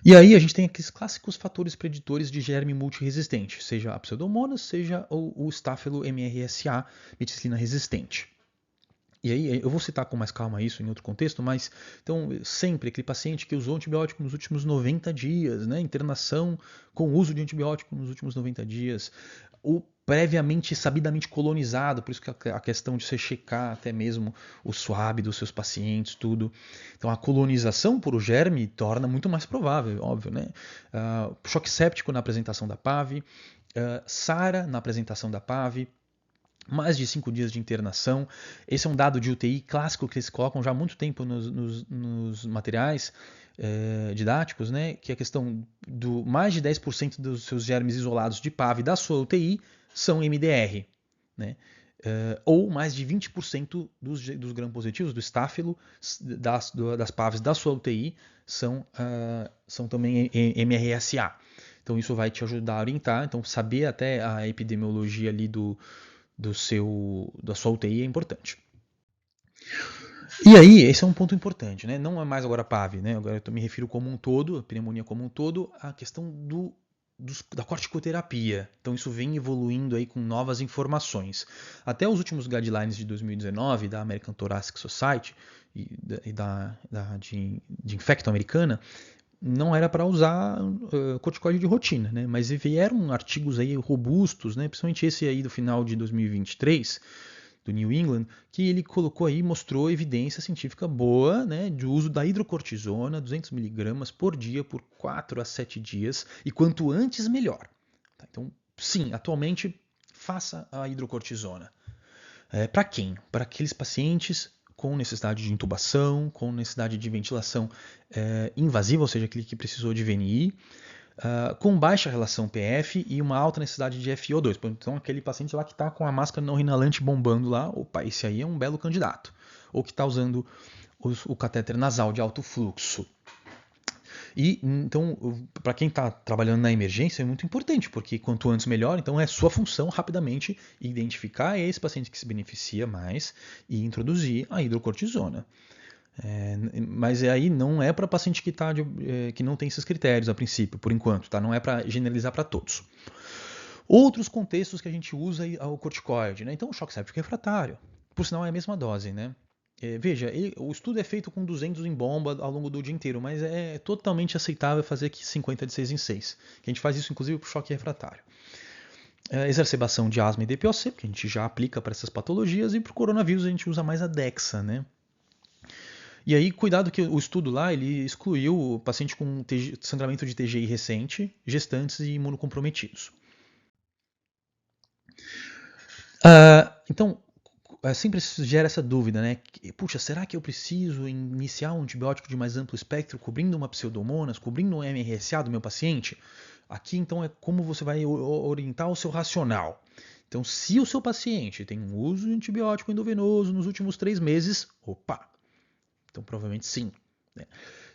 E aí a gente tem aqueles clássicos fatores preditores de germe multiresistente, seja a pseudomonas, seja o Staphylo MRSA, meticilina resistente. E aí eu vou citar com mais calma isso em outro contexto, mas então sempre aquele paciente que usou antibiótico nos últimos 90 dias, né, internação com uso de antibiótico nos últimos 90 dias, o previamente sabidamente colonizado, por isso que a questão de você checar até mesmo o swab dos seus pacientes, tudo. Então a colonização por o germe torna muito mais provável, óbvio, né? Choque séptico na apresentação da PAV, SARA na apresentação da PAV, mais de 5 dias de internação. Esse é um dado de UTI clássico que eles colocam já há muito tempo nos materiais didáticos, né? Que é a questão do mais de 10% dos seus germes isolados de PAV da sua UTI são MDR, né? Ou mais de 20% dos gram-positivos do estáfilo das PAVs da sua UTI são também MRSA. Então isso vai te ajudar a orientar, então saber até a epidemiologia ali da sua UTI é importante. E aí, esse é um ponto importante, né? Não é mais agora PAV, né? Agora eu me refiro como um todo, a pneumonia como um todo, a questão da corticoterapia. Então isso vem evoluindo aí com novas informações. Até os últimos guidelines de 2019 da American Thoracic Society e de Infecto Americana, não era para usar corticoide de rotina, né? Mas vieram artigos aí robustos, né? Principalmente esse aí do final de 2023, do New England, que ele colocou aí, mostrou evidência científica boa, né, de uso da hidrocortisona, 200 mg por dia, por 4 a 7 dias, e quanto antes, melhor. Tá? Então, sim, atualmente, faça a hidrocortisona. Para quem? Para aqueles pacientes com necessidade de intubação, com necessidade de ventilação invasiva, ou seja, aquele que precisou de VNI, com baixa relação PF e uma alta necessidade de FiO2. Então, aquele paciente lá que está com a máscara não inalante bombando lá, opa, esse aí é um belo candidato. Ou que está usando o catéter nasal de alto fluxo. E então, para quem está trabalhando na emergência, é muito importante, porque quanto antes melhor, então é sua função rapidamente identificar esse paciente que se beneficia mais e introduzir a hidrocortisona. Mas aí não é para paciente que não tem esses critérios a princípio, por enquanto, tá? Não é para generalizar para todos. Outros contextos que a gente usa o corticoide, né? Então, o choque séptico refratário, por sinal é a mesma dose, né? Veja, o estudo é feito com 200 em bomba ao longo do dia inteiro, mas é totalmente aceitável fazer aqui 50 de 6 em 6. A gente faz isso inclusive para o choque refratário. Exacerbação de asma e DPOC, que a gente já aplica para essas patologias, e para o coronavírus a gente usa mais a Dexa, né? E aí, cuidado que o estudo lá, ele excluiu o paciente com sangramento de TGI recente, gestantes e imunocomprometidos. Então, sempre gera essa dúvida, né? Puxa, será que eu preciso iniciar um antibiótico de mais amplo espectro, cobrindo uma pseudomonas, cobrindo um MRSA do meu paciente? Aqui, então, é como você vai orientar o seu racional. Então, se o seu paciente tem um uso de antibiótico endovenoso nos últimos 3 meses, opa! Então, provavelmente sim. Né?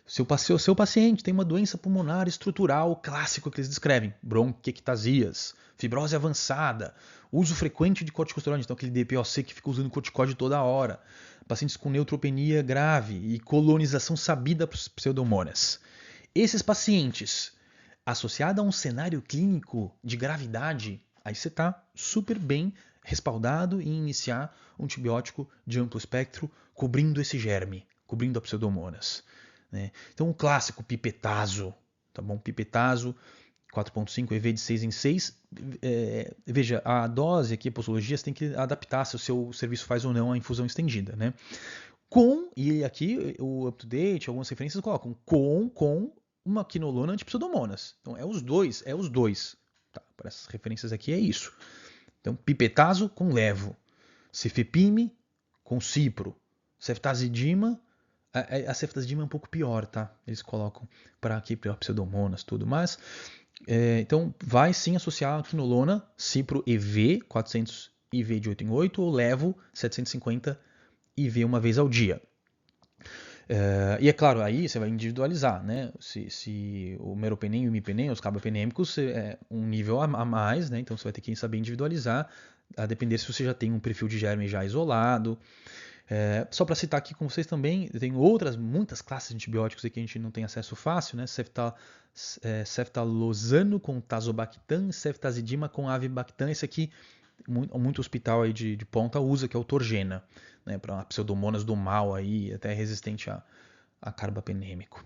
Se o seu paciente tem uma doença pulmonar estrutural clássico que eles descrevem, bronquiectasias, fibrose avançada, uso frequente de corticosteroides, então aquele DPOC que fica usando corticóide toda hora, pacientes com neutropenia grave e colonização sabida para pseudomonas. Esses pacientes, associados a um cenário clínico de gravidade, aí você está super bem respaldado em iniciar um antibiótico de amplo espectro cobrindo esse germe, cobrindo a pseudomonas. Né? Então o clássico pipetazo, tá bom? Pipetazo, 4.5 EV de 6 em 6. Veja, a dose aqui, a posologia, você tem que adaptar se o seu serviço faz ou não a infusão estendida. Né? E aqui o UpToDate, algumas referências colocam com uma quinolona antipseudomonas. Então é os dois. Tá? Para essas referências aqui é isso. Então pipetazo com levo, cefepime com cipro, ceftazidima. A ceftazidima é um pouco pior, tá? Eles colocam para aqui para pseudomonas, tudo. Mas, então, vai sim associar a quinolona, cipro EV, 400 IV de 8 em 8, ou levo, 750 IV uma vez ao dia. E é claro, aí você vai individualizar, né? Se o meropenem e o imipenem, os carbapenêmicos, é um nível a mais, né? Então você vai ter que saber individualizar, a depender se você já tem um perfil de germe já isolado. Só para citar aqui com vocês também, tem muitas classes de antibióticos que a gente não tem acesso fácil, né? Ceftalozano com tazobactam, ceftazidima com avibactam. Esse aqui, muito hospital aí de ponta usa, que é o Torgena, né? Para pseudomonas do mal, aí, até resistente a carbapenêmico.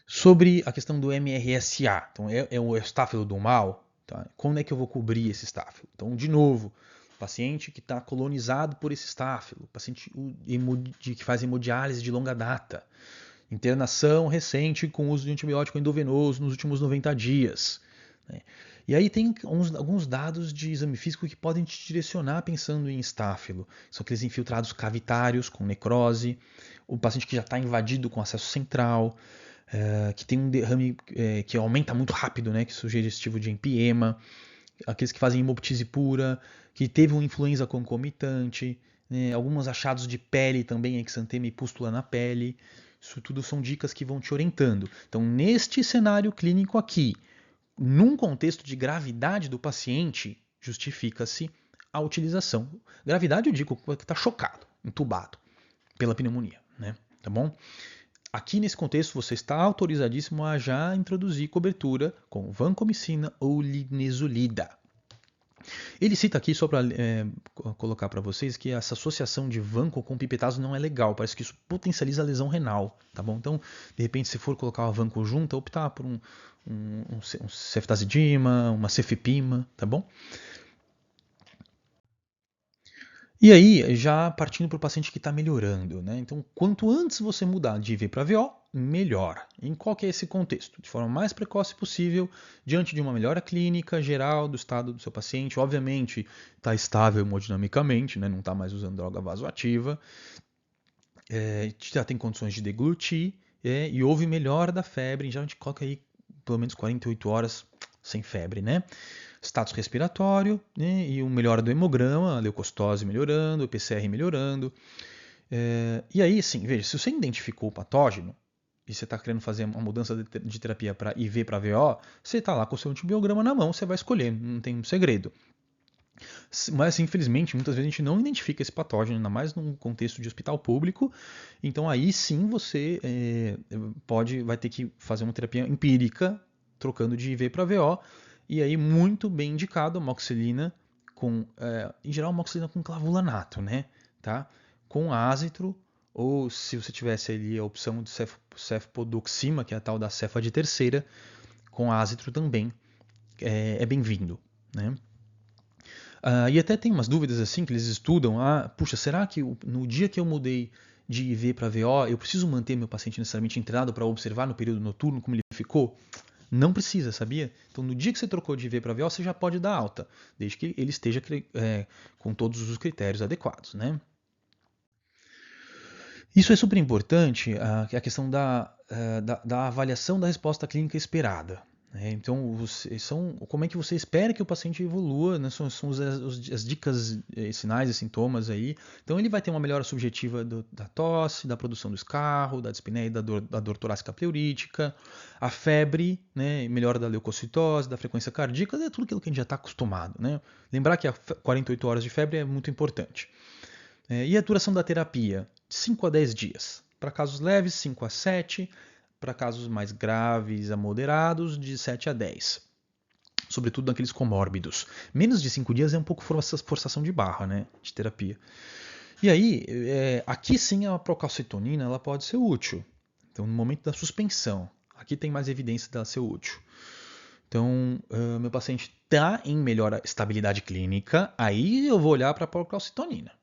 Sobre a questão do MRSA, então é o estáfilo do mal, tá? Como é que eu vou cobrir esse estáfilo? Então, de novo, paciente que está colonizado por esse estáfilo, paciente que faz hemodiálise de longa data, internação recente com uso de antibiótico endovenoso nos últimos 90 dias. Né? E aí tem alguns dados de exame físico que podem te direcionar pensando em estáfilo. São aqueles infiltrados cavitários com necrose, o paciente que já está invadido com acesso central, que tem um derrame que aumenta muito rápido, né, que é sugestivo de empiema, aqueles que fazem hemoptise pura, que teve uma influenza concomitante, né, alguns achados de pele também, exantema e pústula na pele. Isso tudo são dicas que vão te orientando. Então, neste cenário clínico aqui, num contexto de gravidade do paciente, justifica-se a utilização. Gravidade, eu digo que está chocado, entubado pela pneumonia, né? Tá bom? Aqui nesse contexto você está autorizadíssimo a já introduzir cobertura com vancomicina ou linezolida. Ele cita aqui, só para colocar para vocês, que essa associação de vanco com pipetazo não é legal, parece que isso potencializa a lesão renal, tá bom? Então, de repente, se for colocar uma vanco junto, optar por um ceftazidima, uma cefepima, tá bom? E aí, já partindo para o paciente que está melhorando, né? Então, quanto antes você mudar de IV para VO, melhor. Em qual que é esse contexto? De forma mais precoce possível, diante de uma melhora clínica geral do estado do seu paciente. Obviamente, está estável hemodinamicamente, né? Não está mais usando droga vasoativa. Já tem condições de deglutir e houve melhora da febre. Já a gente coloca aí pelo menos 48 horas sem febre, né? Status respiratório, né, e uma melhora do hemograma, a leucostose melhorando, o PCR melhorando. E aí, sim, veja, se você identificou o patógeno e você está querendo fazer uma mudança de terapia para IV para VO, você está lá com o seu antibiograma na mão, você vai escolher, não tem um segredo. Mas, infelizmente, muitas vezes a gente não identifica esse patógeno, ainda mais num contexto de hospital público. Então, aí sim você vai ter que fazer uma terapia empírica, trocando de IV para VO. E aí, muito bem indicado, amoxicilina com, em geral, amoxicilina com clavulanato, né? Tá? Com ácitro, ou se você tivesse ali a opção de cefpodoxima, que é a tal da cefa de terceira, com ácitro também é bem-vindo, né? E até tem umas dúvidas assim que eles estudam. Puxa, será que no dia que eu mudei de IV para VO, eu preciso manter meu paciente necessariamente internado para observar no período noturno como ele ficou? Não precisa, sabia? Então, no dia que você trocou de IV para VO, você já pode dar alta, desde que ele esteja com todos os critérios adequados, né? Isso é super importante, a questão da avaliação da resposta clínica esperada. Né? Então, como é que você espera que o paciente evolua? Né? São as dicas, sinais e sintomas aí. Então, ele vai ter uma melhora subjetiva da tosse, da produção do escarro, da dispneia, da dor torácica pleurítica, a febre, né? Melhora da leucocitose, da frequência cardíaca, é tudo aquilo que a gente já está acostumado. Né? Lembrar que 48 horas de febre é muito importante. E a duração da terapia? 5 a 10 dias. Para casos leves, 5 a 7. Para casos mais graves a moderados, de 7 a 10. Sobretudo naqueles comórbidos. Menos de 5 dias é um pouco forçação de barra, né? De terapia. E aí, aqui sim a procalcitonina ela pode ser útil. Então, no momento da suspensão, aqui tem mais evidência dela ser útil. Então, meu paciente está em melhor estabilidade clínica, aí eu vou olhar para a procalcitonina.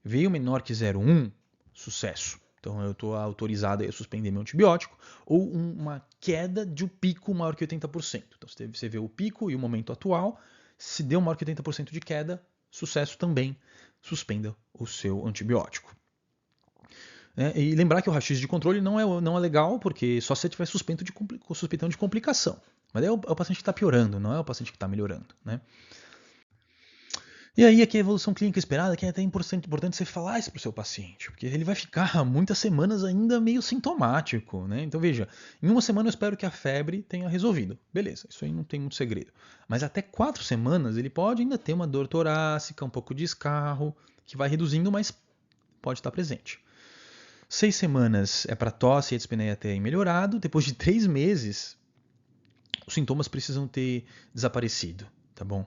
Veio menor que 0,1, sucesso. Então eu estou autorizado a suspender meu antibiótico. Ou uma queda de um pico maior que 80%. Então você vê o pico e o momento atual. Se deu maior que 80% de queda, sucesso também. Suspenda o seu antibiótico. E lembrar que o raio-x de controle não é legal, porque só se você tiver suspeitando de complicação. Mas é o paciente que está piorando, não é o paciente que está melhorando. Né? E aí aqui a evolução clínica esperada, que é até importante você falar isso para o seu paciente, porque ele vai ficar muitas semanas ainda meio sintomático, né? Então veja, em uma semana eu espero que a febre tenha resolvido. Beleza, isso aí não tem muito segredo. Mas até 4 semanas ele pode ainda ter uma dor torácica, um pouco de escarro, que vai reduzindo, mas pode estar presente. 6 semanas é para tosse e a dispneia ter melhorado. Depois de 3 meses, os sintomas precisam ter desaparecido, tá bom?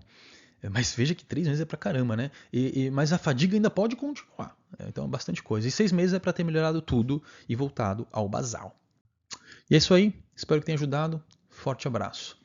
Mas veja que 3 meses é pra caramba, né? Mas a fadiga ainda pode continuar. Então é bastante coisa. E 6 meses é para ter melhorado tudo e voltado ao basal. E é isso aí. Espero que tenha ajudado. Forte abraço.